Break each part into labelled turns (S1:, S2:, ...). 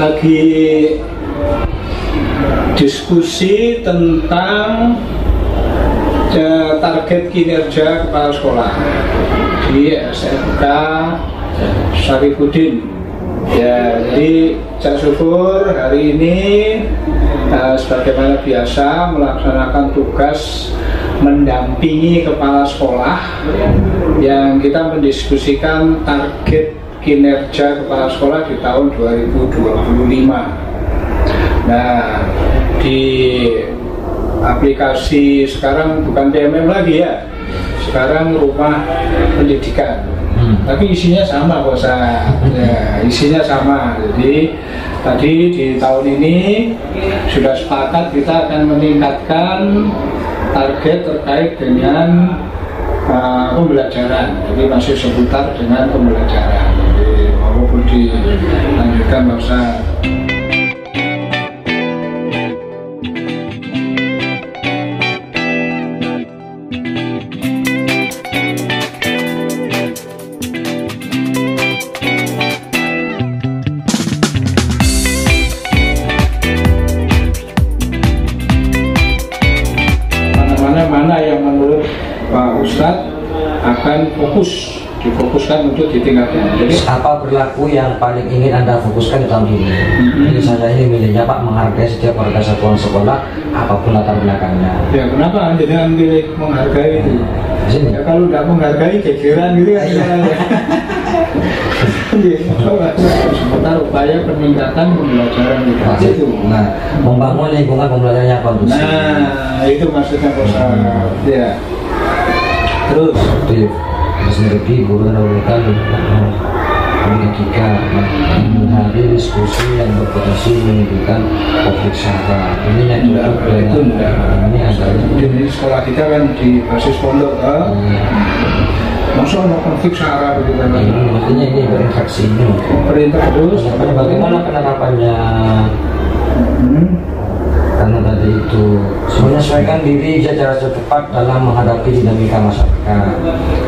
S1: lagi diskusi tentang target kinerja kepala sekolah di SMK Syarifudin. Ya, jadi saya syukur hari ini sebagaimana biasa melaksanakan tugas mendampingi kepala sekolah yang kita mendiskusikan target kinerja kepala sekolah di tahun 2025. Nah, di aplikasi sekarang bukan DMM lagi ya, sekarang rumah pendidikan. Tapi isinya sama kok ya, isinya sama. Jadi tadi di tahun ini sudah sepakat kita akan meningkatkan target terkait dengan pembelajaran. Jadi masih seputar dengan pembelajaran. Jadi walaupun dilanjutkan masa mana yang menurut Pak Ustadz akan difokuskan untuk ditingkatkan. Jadi
S2: apa perilaku yang paling ingin Anda fokuskan di tahun ini? Jadi saya ini milihnya Pak, menghargai setiap warga satuan sekolah apapun latar belakangnya. Ya,
S1: kenapa Anda jangan pilih menghargai itu? Ya, kalau tidak menghargai gegeran gitu kan. Sebentar upaya peningkatan pembelajaran itu.
S2: Nah, membangun lingkungan pembelajaran yang kondusif.
S1: Nah, itu maksudnya ya.
S2: Terus strategi guru mendahulukan pendidikan, menghadiri diskusi yang berpotensi menimbulkan konflik sara. Ini yang
S1: itu ini adalah di sekolah kita kan di basis pondok masa ada konflik sara begitu kan?
S2: Maksudnya ini berinteraksi ini.
S1: Terus.
S2: Bagaimana penerapannya? Karena tadi itu menyesuaikan diri secara cepat dalam menghadapi dinamika masyarakat,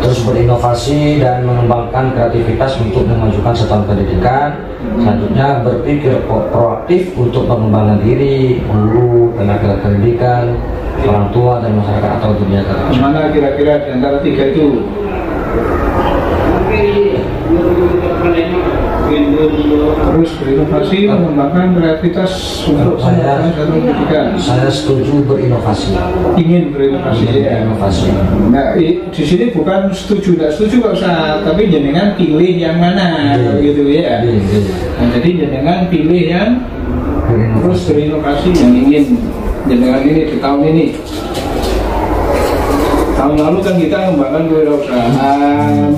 S2: terus berinovasi dan mengembangkan kreativitas untuk memajukan satuan pendidikan. Selanjutnya berpikir proaktif untuk pengembangan diri guru, tenaga pendidikan, orang tua dan masyarakat atau dunia kerja.
S1: Mana kira-kira di antara tiga itu? Terus berinovasi, mengembangkan kreativitas untuk pengembangan satuan pendidikan.
S2: Saya setuju berinovasi.
S1: Ingin berinovasi.
S2: Berinovasi.
S1: Nah, di sini bukan setuju, tidak setuju Pak Ustadz, tapi jenengan pilih yang mana, gitu ya. Nah, jadi jenengan pilih yang terus berinovasi yang ingin jenengan ini di tahun ini. Tahun lalu kan kita mengembangkan kewirausahaan.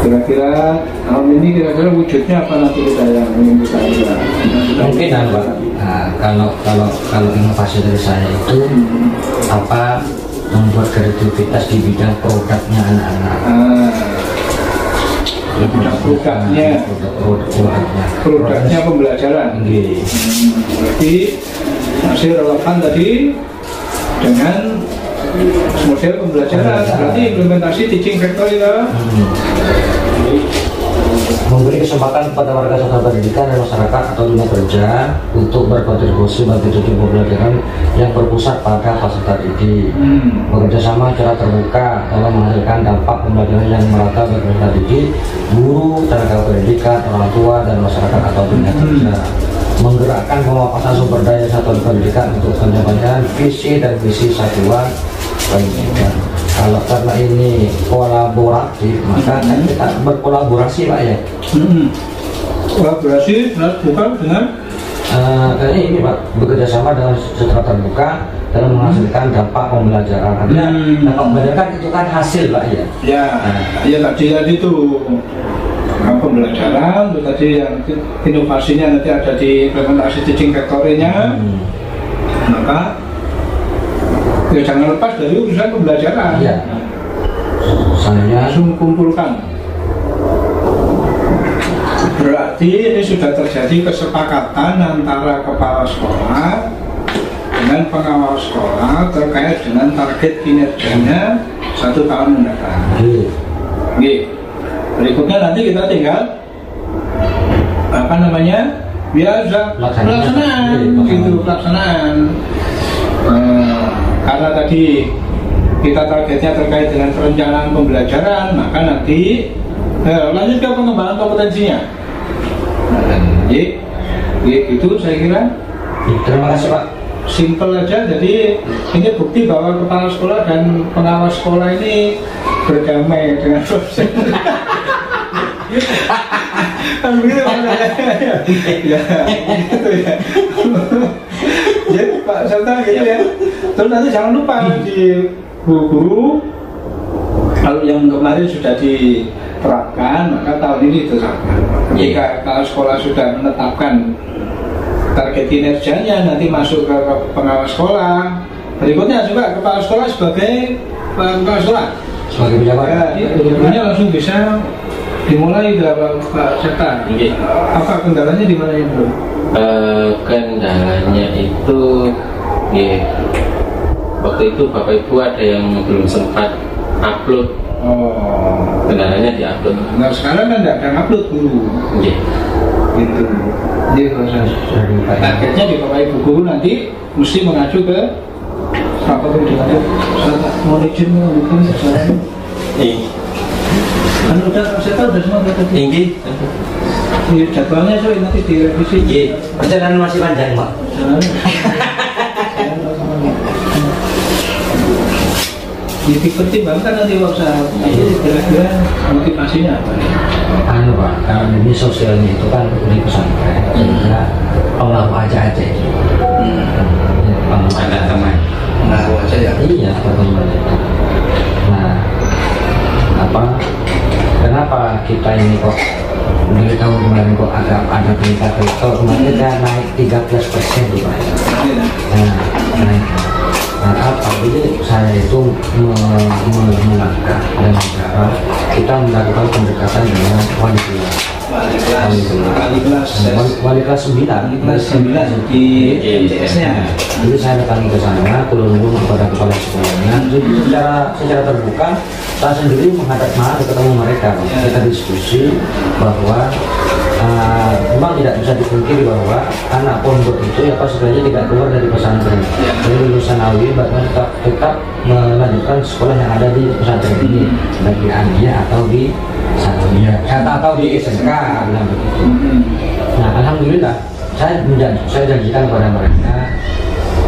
S1: Kira-kira tahun ini kira-kira wujudnya apa nanti kita yang ingin kita lihat?
S2: Mungkin Pak. Nah, kalau inovasi dari saya itu apa membuat kreativitas di bidang produknya anak-anak.
S1: Bidang produknya pembelajaran. Berarti masih relevan tadi dengan model pembelajaran, berarti implementasi teaching factory
S2: memberi kesempatan kepada warga satuan pendidikan dan masyarakat atau dunia kerja untuk berkontribusi bagi tujuan pembelajaran yang berpusat pada fasilitas didik, bekerja sama secara terbuka dalam menghasilkan dampak pembelajaran yang merata bagi fasilitas didik, guru, tenaga pendidikan, orang tua dan masyarakat atau dunia kerja, menggerakkan pemapasan sumber daya satuan pendidikan untuk pencapaian visi dan misi satuan pendidikan. Kalau karena ini kolaboratif, maka kita berkolaborasi Pak ya.
S1: Kolaborasi bukan dengan
S2: kayaknya ini Pak, bekerja sama dengan secara terbuka dalam menghasilkan dampak pembelajaran. Artinya dampak pembelajaran itu kan hasil Pak ya.
S1: Ya tadi itu pembelajaran, tadi yang inovasinya nanti ada di implementasi teaching factory-nya. Maka ya jangan lepas dari urusan pembelajaran.
S2: Iya. Saya
S1: langsung kumpulkan. Berarti ini sudah terjadi kesepakatan antara kepala sekolah dengan pengawal sekolah terkait dengan target kinerjanya 1 tahun mendatang. Berikutnya nanti kita tinggal apa namanya, ya sudah pelaksanaan gitu, pelaksanaan. Karena tadi kita targetnya terkait dengan perencanaan pembelajaran, maka nanti lanjut ke pengembangan kompetensinya. Itu saya kira.
S2: Terima kasih Pak.
S1: Simpel aja, jadi ini bukti bahwa kepala sekolah dan pengawas sekolah ini berdamai dengan dosen. Kan begitu maksudnya. Ya, gitu ya. Jadi Pak Serta gitu ya. Terus nanti jangan lupa di guru-guru, kalau yang kemarin sudah diterapkan, maka tahun ini diterapkan. Jika kepala sekolah sudah menetapkan target kinerjanya, nanti masuk ke pengawas sekolah. Berikutnya juga kepala sekolah sebagai kepala sekolah,
S2: sebagai pejabat.
S1: Ya, langsung bisa dimulai dalam Pak Serta. Apa kendalanya di mana itu?
S3: Kendalanya itu, ya, waktu itu Bapak Ibu ada yang belum sempat upload. Kendalanya di upload.
S1: Nah sekarang kan tidak ada upload dulu.
S3: Iya.
S1: Gitu. Jadi targetnya di Bapak Ibu guru nanti mesti mengacu ke apa pun dengan mau izin mungkin sesuatu. Kan udah saya tahu udah semua tadi.
S3: Tinggi.
S1: Jadwalnya so nanti direvisi.
S2: Iya. Perjalanan masih panjang Pak.
S1: Dipertimbangkan nanti Pak Ustaz. Kira-kira motivasinya apa?
S2: Anu Pak, kalau ini sosialnya itu kan di pesantren, sehingga pengaruh aja itu.
S3: Ada teman.
S1: Pengaruh aja ya.
S2: Iya, teman. Nah, kenapa kita ini kok dari tahun kemarin kok agak ada peningkatan? Kalau kemarin kan naik 13% tuh Pak. Nah, naik. Nah, apa? Jadi saya itu melangkah dan cara kita melakukan pendekatan dengan wali kelas. Wali kelas 9
S1: di MTS-nya.
S2: Jadi saya datang ke sana, kulunung kepada kepala sekolahnya. Jadi secara terbuka, saya sendiri menghadap ketemu mereka. Kita diskusi bahwa memang tidak bisa dipungkiri bahwa anak pondok itu ya sebenarnya tidak keluar dari pesantren. Jadi lulusan AWI bahkan tetap melanjutkan sekolah yang ada di pesantren ini, baik di Ania atau di Satria atau di SMK bilang begitu. Nah alhamdulillah saya janjikan kepada mereka,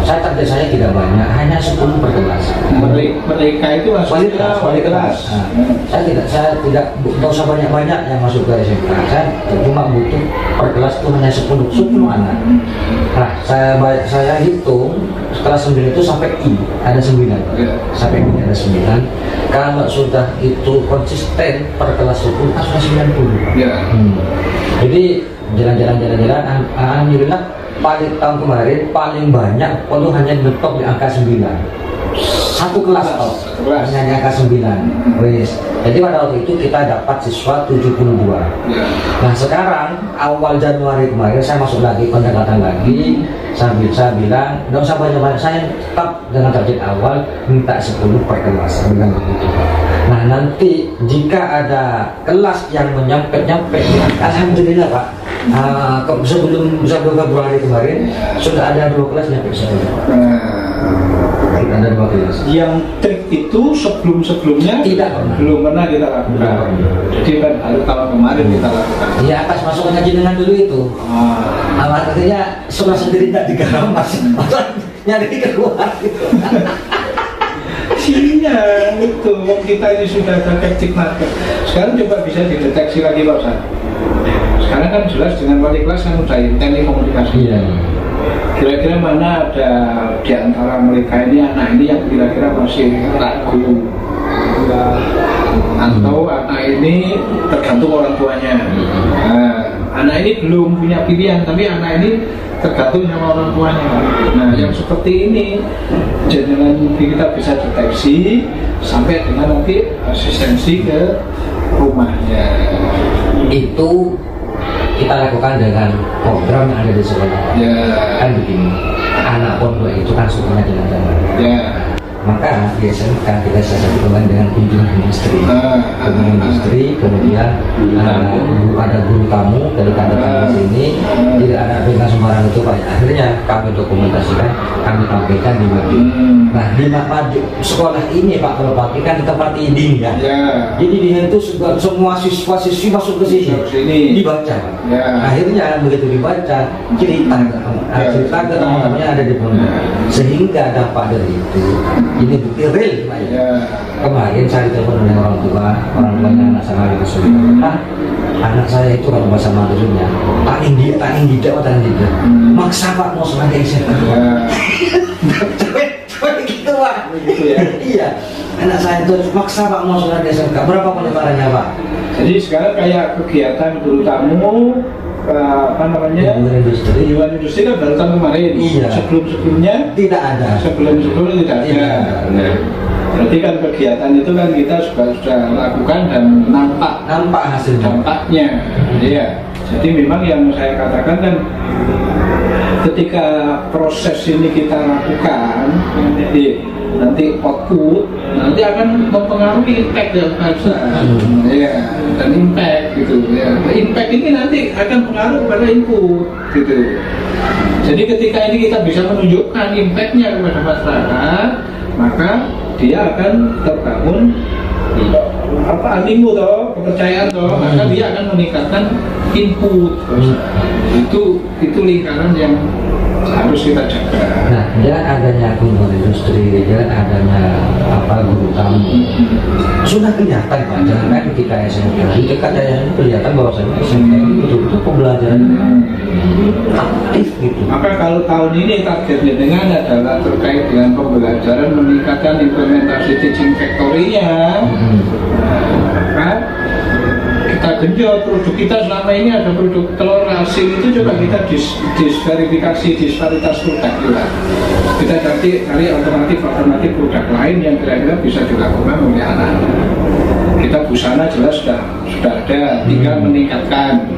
S2: target saya tidak banyak, hanya 10 per kelas.
S1: Mereka itu wali kelas.
S2: Saya tidak usah banyak yang masuk ke SMK. Saya cuma butuh per kelas itu hanya 10 anak. Nah, saya hitung kelas 9 itu sampai I ada 9. Sampai I ada 9. Kalau sudah itu konsisten per kelas 10 sudah 90. Jadi jalan-jalan alhamdulillah tahun kemarin paling banyak itu hanya mentok di angka 9. Satu kelas hanya di angka 9. Jadi pada waktu itu kita dapat siswa 72. Nah sekarang awal Januari kemarin saya masuk lagi pendekatan lagi. Saya bilang nggak usah banyak-banyak, saya tetap dengan target awal minta 10 per kelas. Saya bilang begitu. Nah nanti jika ada kelas yang nyampe alhamdulillah Pak. Sebelum Februari kemarin sudah ada 2 kelas nyampe 10. Ada 2 kelas. Yang
S1: trik itu sebelumnya belum pernah kita lakukan. Jadi kan baru tahun kemarin kita lakukan.
S2: Iya, pas masuk ngaji dengan dulu itu. Artinya sekolah sendiri tidak digarap mas, nyari keluar gitu.
S1: Iya, itu kita ini sudah ada captive market. Sekarang coba bisa dideteksi lagi Pak Ustaz. Sekarang kan jelas dengan wali kelas kan sudah teknik komunikasi.
S2: Iya.
S1: Kira-kira mana ada di antara mereka ini anak ini yang kira-kira masih ragu atau anak ini tergantung orang tuanya. Nah, anak ini belum punya pilihan tapi anak ini tergantung sama orang tuanya. Nah, yang seperti ini dengan kita bisa deteksi sampai dengan nanti asistensi ke rumahnya.
S2: Itu kita lakukan dengan program yang ada di sekolah. Kan begini, anak pondok itu kan sukanya jalan-jalan. maka di SMK kita siasati kembali dengan kunjungan industri. Kunjungan industri, kemudian ada guru tamu dari kantor sini, tidak ada dengan sembarang itu Pak. Akhirnya kami dokumentasikan, kami tampilkan di Madu. Nah di Madu sekolah ini Pak, kalau Pak kan di tempat iding ya. Jadi di itu semua siswa-siswi masuk ke sini dibaca. Akhirnya begitu dibaca cerita ke teman-temannya ada di pondok, sehingga dampak dari itu ini bukti real Pak ya. Kemarin saya ditelepon oleh orang tuanya anak saya itu Pak, anak saya itu kalau bahasa Madurnya paling tidak maksa Pak mau sekolah SMK. Gitu Pak. Iya, anak saya itu maksa Pak mau sekolah SMK. Berapa penyebarannya Pak?
S1: Jadi sekarang kayak kegiatan guru tamu, kunjungan industri kan baru tahun kemarin. Sebelumnya tidak ada. Sebelumnya tidak ada. Berarti kan kegiatan itu kan kita sudah lakukan dan nampak hasil dampaknya. Iya. Jadi memang yang saya katakan kan, ketika proses ini kita lakukan, nanti output nanti akan mempengaruhi impact yang besar, dan impact gitu ya. Impact ini nanti akan pengaruh pada input gitu. Jadi ketika ini kita bisa menunjukkan impactnya kepada masyarakat, maka dia akan terbangun animo kepercayaan maka dia akan meningkatkan input. Itu lingkaran yang harus kita jaga.
S2: Nah, dengan adanya kunjungan industri, dengan adanya guru tamu, sudah kelihatan Pak. Jangan ketika SMK di dekat yang kelihatan bahwasanya SMK itu betul-betul pembelajaran aktif gitu.
S1: Maka kalau tahun ini targetnya dengan adalah terkait dengan pembelajaran, meningkatkan implementasi teaching factory-nya, maka kita genjot produk kita. Selama ini ada produk telur asin itu coba kita disverifikasi disparitas produk juga. Kita cari alternatif produk lain yang kira-kira bisa dilakukan oleh anak-anak. Kita busana jelas sudah ada, tinggal meningkatkan.